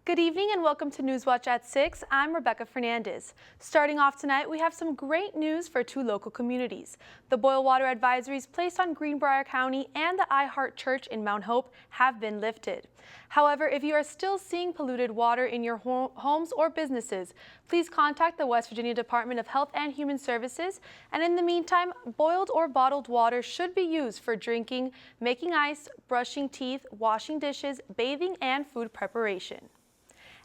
Good evening and welcome to Newswatch at 6. I'm Rebecca Fernandez. Starting off tonight, we have some great news for two local communities. The boil water advisories placed on Greenbrier County and the iHeart Church in Mount Hope have been lifted. However, if you are still seeing polluted water in your homes or businesses, please contact the West Virginia Department of Health and Human Services. And in the meantime, boiled or bottled water should be used for drinking, making ice, brushing teeth, washing dishes, bathing, and food preparation.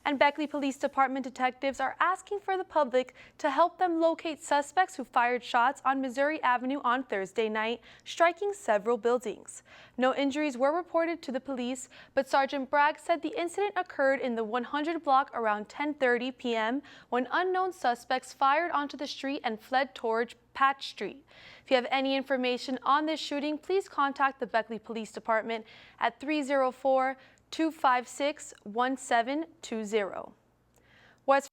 And Beckley Police Department detectives are asking for the public to help them locate suspects who fired shots on Missouri Avenue on Thursday night, striking several buildings. No injuries were reported to the police, but Sergeant Bragg said the incident occurred in the 100 block around 10:30 p.m. when unknown suspects fired onto the street and fled towards Patch Street. If you have any information on this shooting, please contact the Beckley Police Department at 304-256-1720. West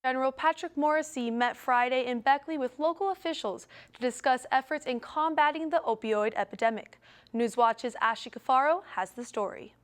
General Patrick Morrissey met Friday in Beckley with local officials to discuss efforts in combating the opioid epidemic. Newswatch's Ashley Cafaro has the story.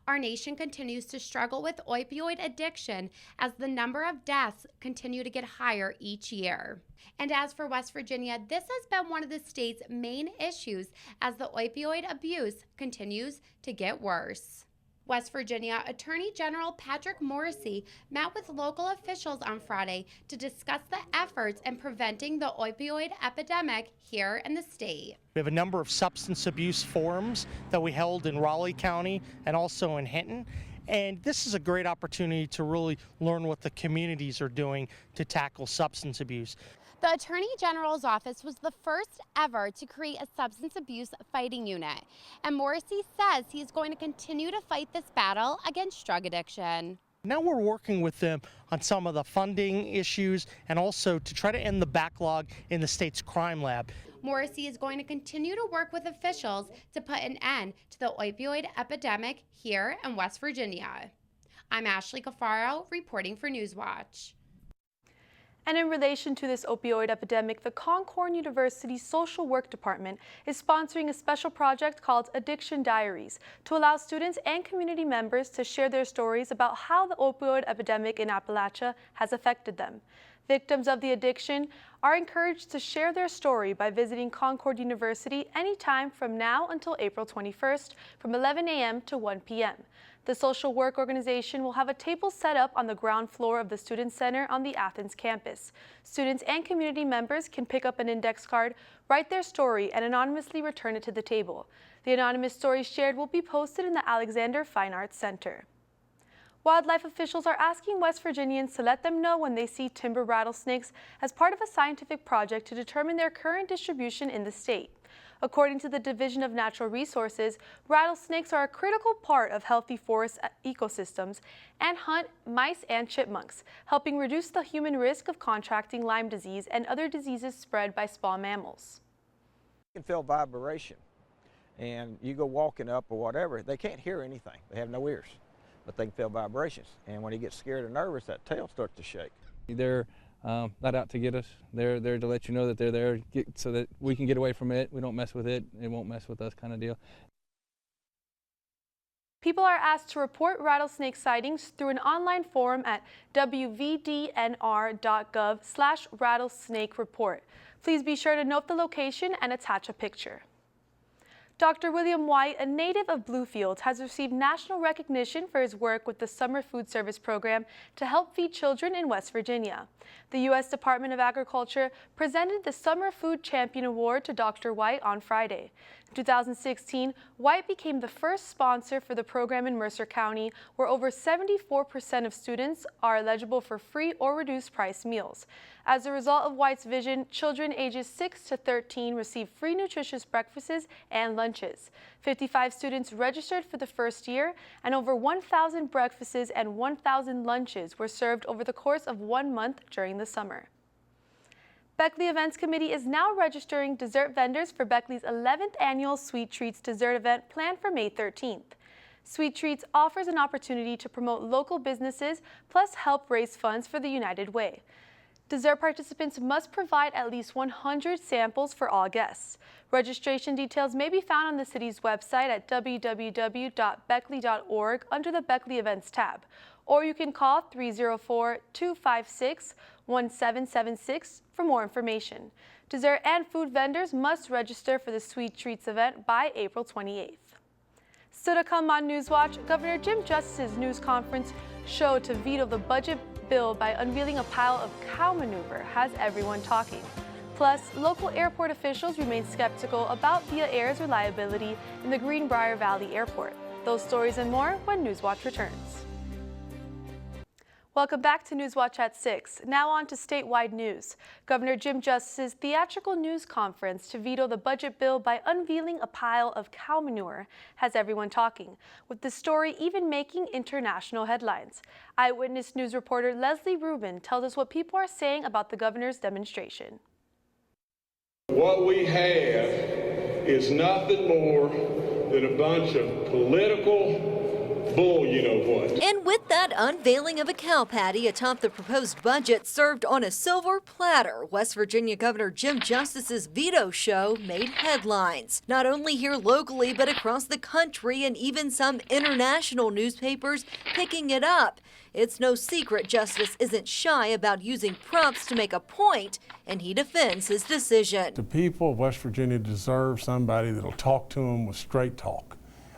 Our nation continues to struggle with opioid addiction as the number of deaths continue to get higher each year. And as for West Virginia, this has been one of the state's main issues as the opioid abuse continues to get worse. West Virginia Attorney General Patrick Morrissey met with local officials on Friday to discuss the efforts in preventing the opioid epidemic here in the state. We have a number of substance abuse forums that we held in Raleigh County and also in Hinton. And this is a great opportunity to really learn what the communities are doing to tackle substance abuse. The Attorney General's office was the first ever to create a substance abuse fighting unit, and Morrissey says he's going to continue to fight this battle against drug addiction. Now we're working with them on some of the funding issues and also to try to end the backlog in the state's crime lab. Morrissey is going to continue to work with officials to put an end to the opioid epidemic here in West Virginia. I'm Ashley Cafaro reporting for Newswatch. And in relation to this opioid epidemic, the Concord University Social Work Department is sponsoring a special project called Addiction Diaries to allow students and community members to share their stories about how the opioid epidemic in Appalachia has affected them. Victims of the addiction are encouraged to share their story by visiting Concord University anytime from now until April 21st from 11 a.m. to 1 p.m. The social work organization will have a table set up on the ground floor of the Student Center on the Athens campus. Students and community members can pick up an index card, write their story, and anonymously return it to the table. The anonymous story shared will be posted in the Alexander Fine Arts Center. Wildlife officials are asking West Virginians to let them know when they see timber rattlesnakes as part of a scientific project to determine their current distribution in the state. According to the Division of Natural Resources, rattlesnakes are a critical part of healthy forest ecosystems and hunt mice and chipmunks, helping reduce the human risk of contracting Lyme disease and other diseases spread by small mammals. You can feel vibration, and you go walking up or whatever, they can't hear anything. They have no ears, but they can feel vibrations. And when you get scared or nervous, that tail starts to shake. They're not out to get us. They're there to let you know that they're there so that we can get away from it. We don't mess with it. It won't mess with us, kind of deal. People are asked to report rattlesnake sightings through an online form at wvdnr.gov/rattlesnake report. Please be sure to note the location and attach a picture. Dr. William White, a native of Bluefield, has received national recognition for his work with the Summer Food Service Program to help feed children in West Virginia. The U.S. Department of Agriculture presented the Summer Food Champion Award to Dr. White on Friday. In 2016, White became the first sponsor for the program in Mercer County, where over 74% of students are eligible for free or reduced price meals. As a result of White's vision, children ages 6 to 13 receive free nutritious breakfasts and lunches. 55 students registered for the first year, and over 1,000 breakfasts and 1,000 lunches were served over the course of 1 month during the summer. Beckley Events Committee is now registering dessert vendors for Beckley's 11th annual Sweet Treats dessert event planned for May 13th. Sweet Treats offers an opportunity to promote local businesses plus help raise funds for the United Way. Dessert participants must provide at least 100 samples for all guests. Registration details may be found on the city's website at www.beckley.org under the Beckley Events tab, or you can call 304-256-1776 for more information. Dessert and food vendors must register for the Sweet Treats event by April 28th. Still to come on Newswatch, Governor Jim Justice's news conference show to veto the budget bill by unveiling a pile of cow maneuver has everyone talking. Plus, local airport officials remain skeptical about Via Air's reliability in the Greenbrier Valley Airport. Those stories and more when Newswatch returns. Welcome back to Newswatch at 6. Now on to statewide news. Governor Jim Justice's theatrical news conference to veto the budget bill by unveiling a pile of cow manure has everyone talking, with the story even making international headlines. Eyewitness News reporter Leslie Rubin tells us what people are saying about the governor's demonstration. What we have is nothing more than a bunch of political bull, you know what. And with that unveiling of a cow patty atop the proposed budget served on a silver platter, West Virginia Governor Jim Justice's veto show made headlines. Not only here locally, but across the country and even some international newspapers picking it up. It's no secret Justice isn't shy about using props to make a point, and he defends his decision. The people of West Virginia deserve somebody that'll talk to them with straight talk.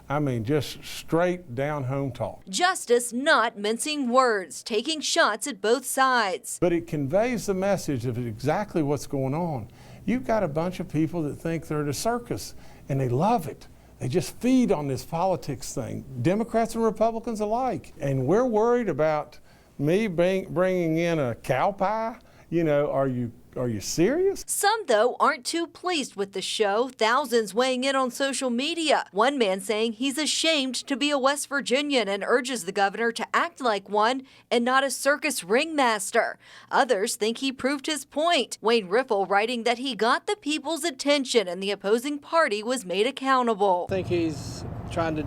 I mean, just straight down home talk. Justice not mincing words, taking shots at both sides. But it conveys the message of exactly what's going on. You've got a bunch of people that think they're at a circus, and they love it. They just feed on this politics thing, Democrats and Republicans alike. And we're worried about me bringing in a cow pie. You know, are you serious? Some, though, aren't too pleased with the show, thousands weighing in on social media. One man saying he's ashamed to be a West Virginian and urges the governor to act like one and not a circus ringmaster. Others think he proved his point. Wayne Riffle writing that he got the people's attention and the opposing party was made accountable. I think he's trying to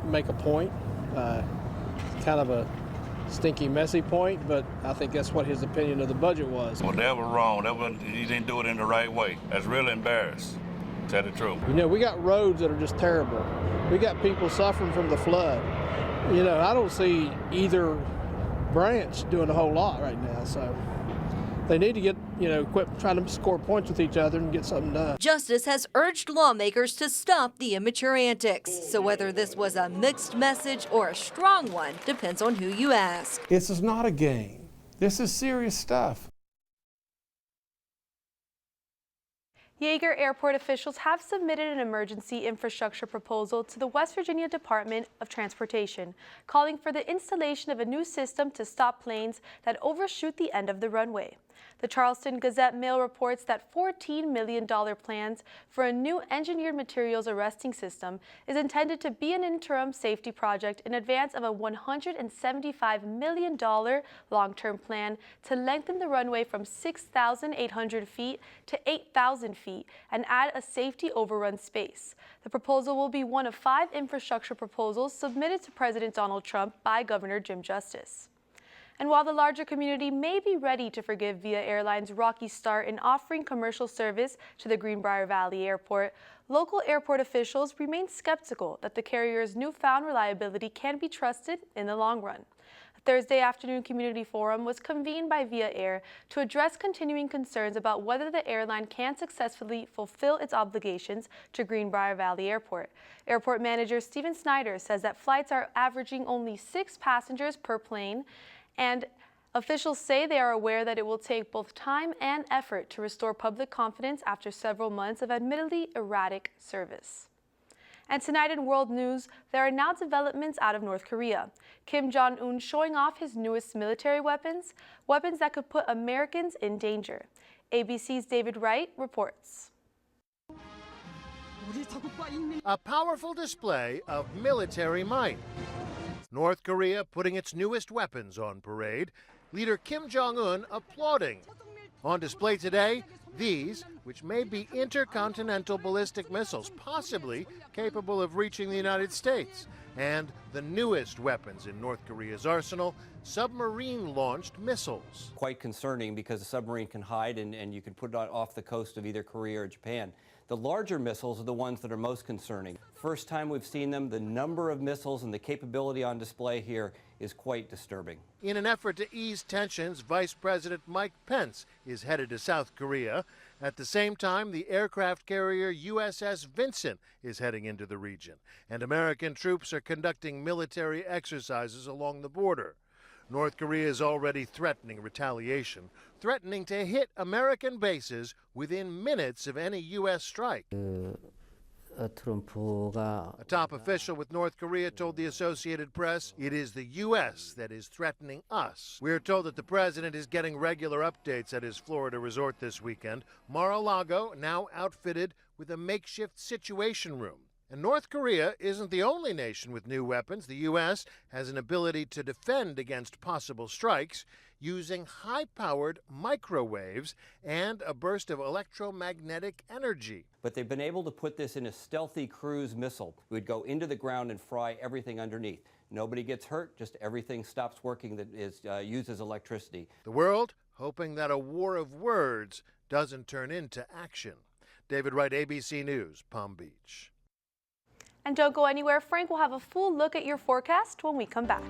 make a point, kind of a stinky, messy point, but I think that's what his opinion of the budget was. Well, that was wrong. He didn't do it in the right way. That's really embarrassing, to tell the truth. You know, we got roads that are just terrible. We got people suffering from the flood. You know, I don't see either branch doing a whole lot right now, so they need to get, quit trying to score points with each other and get something done. Justice has urged lawmakers to stop the immature antics. So whether this was a mixed message or a strong one depends on who you ask. This is not a game. This is serious stuff. Yeager Airport officials have submitted an emergency infrastructure proposal to the West Virginia Department of Transportation, calling for the installation of a new system to stop planes that overshoot the end of the runway. The Charleston Gazette-Mail reports that $14 million plans for a new engineered materials arresting system is intended to be an interim safety project in advance of a $175 million long-term plan to lengthen the runway from 6,800 feet to 8,000 feet and add a safety overrun space. The proposal will be one of 5 infrastructure proposals submitted to President Donald Trump by Governor Jim Justice. And while the larger community may be ready to forgive Via Airlines' rocky start in offering commercial service to the Greenbrier Valley Airport, local airport officials remain skeptical that the carrier's newfound reliability can be trusted in the long run. A Thursday afternoon community forum was convened by Via Air to address continuing concerns about whether the airline can successfully fulfill its obligations to Greenbrier Valley Airport. Airport manager Stephen Snyder says that flights are averaging only 6 passengers per plane, and officials say they are aware that it will take both time and effort to restore public confidence after several months of admittedly erratic service. And tonight in world news, there are now developments out of North Korea. Kim Jong-un showing off his newest military weapons that could put Americans in danger. ABC's David Wright reports. A powerful display of military might. North Korea putting its newest weapons on parade. Leader Kim Jong-un applauding. On display today, these, which may be intercontinental ballistic missiles, possibly capable of reaching the United States, and the newest weapons in North Korea's arsenal, submarine-launched missiles. Quite concerning because a submarine can hide and you can put it off the coast of either Korea or Japan. The larger missiles are the ones that are most concerning. First time we've seen them, the number of missiles and the capability on display here is quite disturbing. In an effort to ease tensions, Vice President Mike Pence is headed to South Korea. At the same time, the aircraft carrier USS Vincent is heading into the region, and American troops are conducting military exercises along the border. North Korea is already threatening retaliation, threatening to hit American bases within minutes of any U.S. strike. A top official with North Korea told the Associated Press, "It is the U.S. that is threatening us." We're told that the president is getting regular updates at his Florida resort this weekend. Mar-a-Lago now outfitted with a makeshift situation room. And North Korea isn't the only nation with new weapons. The U.S. has an ability to defend against possible strikes using high-powered microwaves and a burst of electromagnetic energy. But they've been able to put this in a stealthy cruise missile. It would go into the ground and fry everything underneath. Nobody gets hurt, just everything stops working that uses electricity. The world hoping that a war of words doesn't turn into action. David Wright, ABC News, Palm Beach. And don't go anywhere. Frank will have a full look at your forecast when we come back.